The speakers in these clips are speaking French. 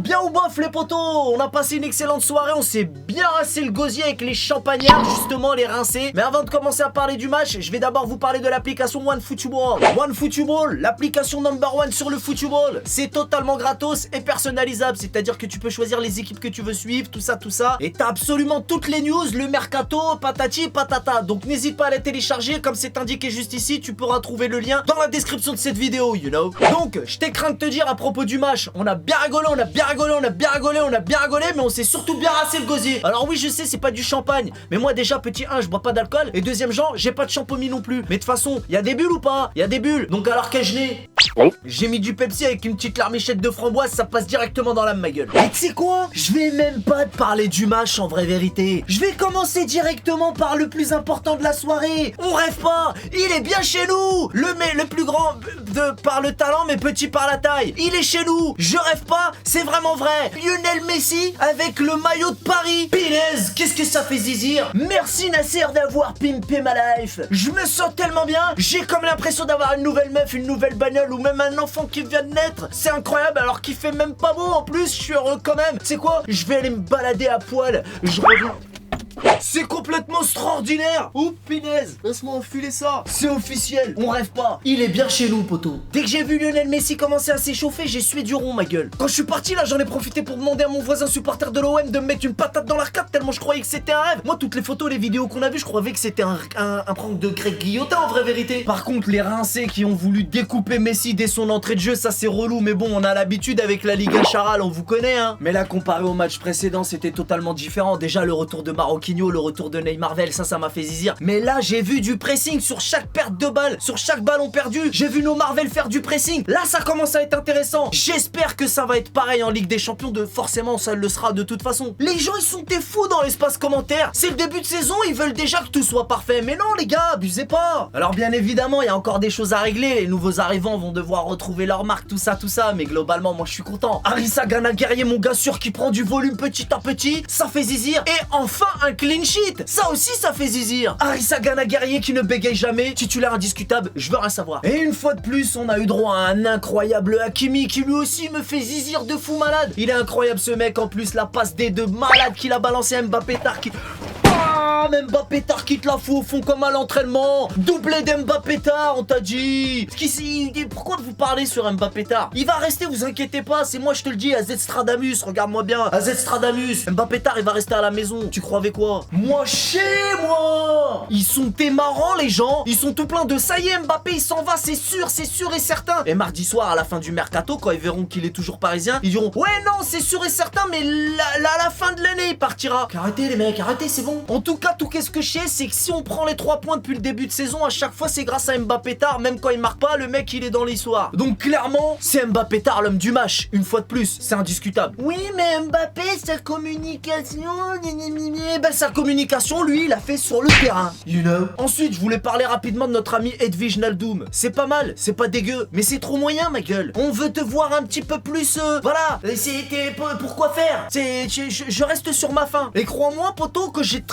bien ou bof les potos? On a passé une excellente soirée, on s'est bien rassé le gosier avec les champagnards, justement les rincés. Mais avant de commencer à parler du match, je vais d'abord vous parler de l'application OneFootball. OneFootball, l'application number one sur le football. C'est totalement gratos et personnalisable, c'est-à-dire que tu peux choisir les équipes que tu veux suivre, tout ça. Et t'as absolument toutes les news, le mercato, patati patata. Donc n'hésite pas à la télécharger, comme c'est indiqué juste ici, tu pourras trouver le lien dans la description de cette vidéo, you know. Donc, je t'ai craint de te dire à propos du match, on a bien rigolé, on a bien rigolé, on a bien rigolé, on a bien rigolé, mais on s'est surtout bien rassé le gosier. Alors oui, je sais, c'est pas du champagne, mais moi déjà, petit 1, je bois pas d'alcool, et deuxième genre, j'ai pas de champomis non plus. Mais de toute façon, y a des bulles ou pas? Y a des bulles. Donc alors qu'ai-je né? J'ai mis du Pepsi avec une petite larmichette de framboise, ça passe directement dans ma gueule. Et tu sais quoi? Je vais même pas te parler du match en vraie vérité. Je vais commencer directement par le plus important de la soirée. On rêve pas, il est bien chez nous. Le plus grand par le talent mais petit par la taille. Il est chez nous, je rêve pas, c'est vraiment vrai. Lionel Messi avec le maillot de Paris. Pinaise, qu'est-ce que ça fait zizir. Merci Nasser d'avoir pimpé ma life. Je me sens tellement bien, j'ai comme l'impression d'avoir une nouvelle meuf, une nouvelle bagnole ou même un enfant qui vient de naître. C'est incroyable alors qu'il fait même pas beau en plus, je suis heureux quand même. C'est quoi? Je vais aller me balader à poil. Je reviens. C'est complètement extraordinaire. Ouh pinaise, laisse-moi enfiler ça. C'est officiel, on rêve pas. Il est bien chez nous poteau. Dès que j'ai vu Lionel Messi commencer à s'échauffer, j'ai sué du rond ma gueule. Quand je suis parti là, j'en ai profité pour demander à mon voisin supporter de l'OM de me mettre une patate dans l'arcade tellement je croyais que c'était un rêve. Moi toutes les photos, les vidéos qu'on a vues, je croyais que c'était un prank de Greg Guillotin en vraie vérité. Par contre les rincés qui ont voulu découper Messi dès son entrée de jeu, ça c'est relou. Mais bon, on a l'habitude avec la Liga Charal, on vous connaît hein. Mais là comparé au match précédent, c'était totalement différent. Déjà le retour de Marquinhos, le retour de Neymar, ça m'a fait zizir. Mais là j'ai vu du pressing sur chaque perte de balle, sur chaque ballon perdu. J'ai vu nos Marvel faire du pressing. Là ça commence à être intéressant. J'espère que ça va être pareil en Ligue des Champions. Forcément ça le sera de toute façon. Les gens ils sont des fous dans l'espace commentaire. C'est le début de saison, ils veulent déjà que tout soit parfait. Mais non les gars, abusez pas. Alors bien évidemment il y a encore des choses à régler. Les nouveaux arrivants vont devoir retrouver leur marque, tout ça. Mais globalement moi je suis content. Arissa Gana Guerrier, mon gars sûr qui prend du volume petit à petit, ça fait zizir. Et enfin un clean sheet. Ça aussi ça fait zizir. Arissa Gana Guerrier qui ne bégaye jamais, titulaire indiscutable, je veux rien savoir. Et une fois de plus, on a eu droit à un incroyable Hakimi qui lui aussi me fait zizir de fou malade. Il est incroyable ce mec, en plus la passe D de malade qu'il a balancé à Mbappé Tar qui... Même Mbappé Tar qui te la fout au fond comme à l'entraînement. Doublé d'Mbappé Tar, on t'a dit. Pourquoi vous parlez sur Mbappé Tar? Il va rester, vous inquiétez pas, c'est moi je te le dis, AZ Stradamus, regarde-moi bien. AZ Stradamus, Mbappé Tar il va rester à la maison. Tu croyais quoi? Moi chez moi. Ils sont marrants les gens. Ils sont tout pleins de ça y est Mbappé il s'en va, c'est sûr et certain. Et mardi soir à la fin du mercato, quand ils verront qu'il est toujours parisien, ils diront ouais non c'est sûr et certain mais à la fin de l'année il partira. Arrêtez les mecs, arrêtez c'est bon. En tout cas, tout qu'est-ce que je sais, c'est que si on prend les 3 points depuis le début de saison, à chaque fois c'est grâce à Mbappé Tar, même quand il marque pas, le mec il est dans l'histoire. Donc clairement, c'est Mbappé Tar l'homme du match, une fois de plus, c'est indiscutable. Oui, mais Mbappé, sa communication, ben sa communication, lui, il a fait sur le terrain, you know. Ensuite, je voulais parler rapidement de notre ami Edwige Naldoum. C'est pas mal, c'est pas dégueu, mais c'est trop moyen, ma gueule. On veut te voir un petit peu plus, voilà. Pourquoi faire? Je reste sur ma faim. Et crois-moi, poteau, que j'ai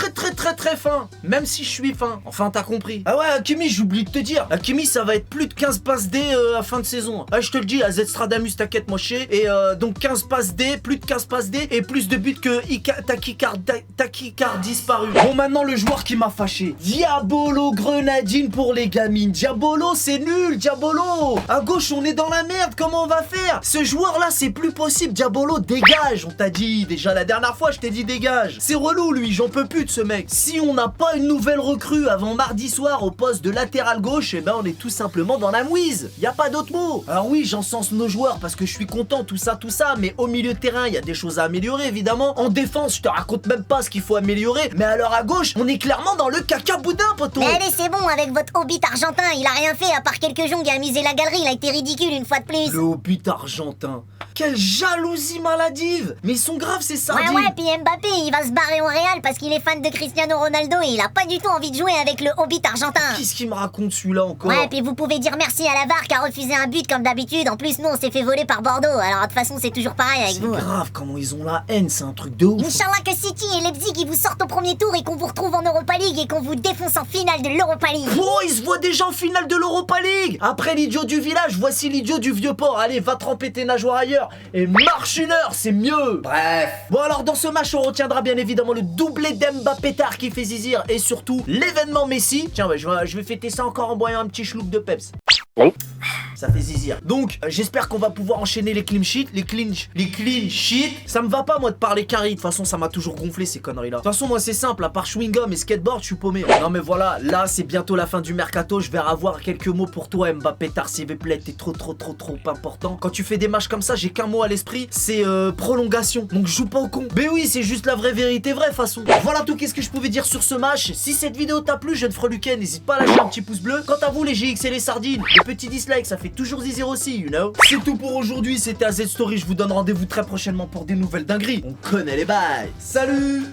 très faim, même si je suis faim. Enfin t'as compris. Ah ouais Hakimi, j'oublie de te dire, Hakimi ça va être plus de 15 passes D à fin de saison. Ah je te le dis, AZ Stradamus t'inquiète moi chier. Et donc 15 passes D, plus de 15 passes D et plus de buts que Takikar disparu. Bon maintenant le joueur qui m'a fâché, Diabolo Grenadine pour les gamines. Diabolo c'est nul, Diabolo. À gauche on est dans la merde, comment on va faire? Ce joueur là c'est plus possible, Diabolo dégage. On t'a dit déjà la dernière fois, je t'ai dit dégage. C'est relou lui, j'en peux plus de ce mec. Si on n'a pas une nouvelle recrue avant mardi soir au poste de latéral gauche, et ben on est tout simplement dans la mouise. Y a pas d'autre mot. Alors oui, j'encense nos joueurs parce que je suis content, tout ça, mais au milieu de terrain, il y a des choses à améliorer évidemment. En défense, je te raconte même pas ce qu'il faut améliorer. Mais alors à gauche, on est clairement dans le caca boudin, poteau. Mais allez, c'est bon avec votre Hobbit argentin. Il a rien fait à part quelques joncs et amuser la galerie. Il a été ridicule une fois de plus. Le Hobbit argentin. Quelle jalousie maladive. Mais ils sont graves ces sardines. Ouais, puis Mbappé, il va se barrer au Real parce qu'il est fan de Cristiano Ronaldo et il a pas du tout envie de jouer avec le Hobbit argentin. Qu'est-ce qu'il me raconte celui-là encore? Ouais, puis vous pouvez dire merci à la VAR qui a refusé un but comme d'habitude. En plus, nous, on s'est fait voler par Bordeaux. Alors, de toute façon, c'est toujours pareil avec vous. C'est grave comment ils ont la haine, c'est un truc de ouf. Inch'Allah que City et Leipzig, ils vous sortent au premier tour et qu'on vous retrouve en Europa League et qu'on vous défonce en finale de l'Europa League. Oh, ils se voient déjà en finale de l'Europa League. Après l'idiot du village, voici l'idiot du vieux port. Allez, va tremper tes nageoires ailleurs. heure. Et marche une heure, c'est mieux. Bref. Bon alors dans ce match on retiendra bien évidemment le doublé d'Mbappé tard qui fait zizir. Et surtout l'événement Messi. Tiens ouais, je vais fêter ça encore en boyant un petit schloup de peps. Ça fait zizir. Donc, j'espère qu'on va pouvoir enchaîner les clean sheets. Les clean sheets. Ça me va pas, moi, de parler carry. De toute façon, ça m'a toujours gonflé, ces conneries-là. De toute façon, moi, c'est simple. À part chewing-gum et skateboard, je suis paumé. Non, mais voilà. Là, c'est bientôt la fin du mercato. Je vais avoir quelques mots pour toi, Mbappé tard, s'il vous plaît. T'es trop important. Quand tu fais des matchs comme ça, j'ai qu'un mot à l'esprit. C'est prolongation. Donc, joue pas au con. Mais oui, c'est juste la vraie vérité, vraie façon. Voilà tout qu'est-ce que je pouvais dire sur ce match. Si cette vidéo t'a plu, jeune freluquet, n'hésite pas à lâcher un petit pouce bleu. Quant à vous, les GX et les sardines, les petits dislikes, ça fait toujours zizir aussi, you know. C'est tout pour aujourd'hui, c'était AZ Story, je vous donne rendez-vous très prochainement pour des nouvelles dingueries. On connaît les bails. Salut!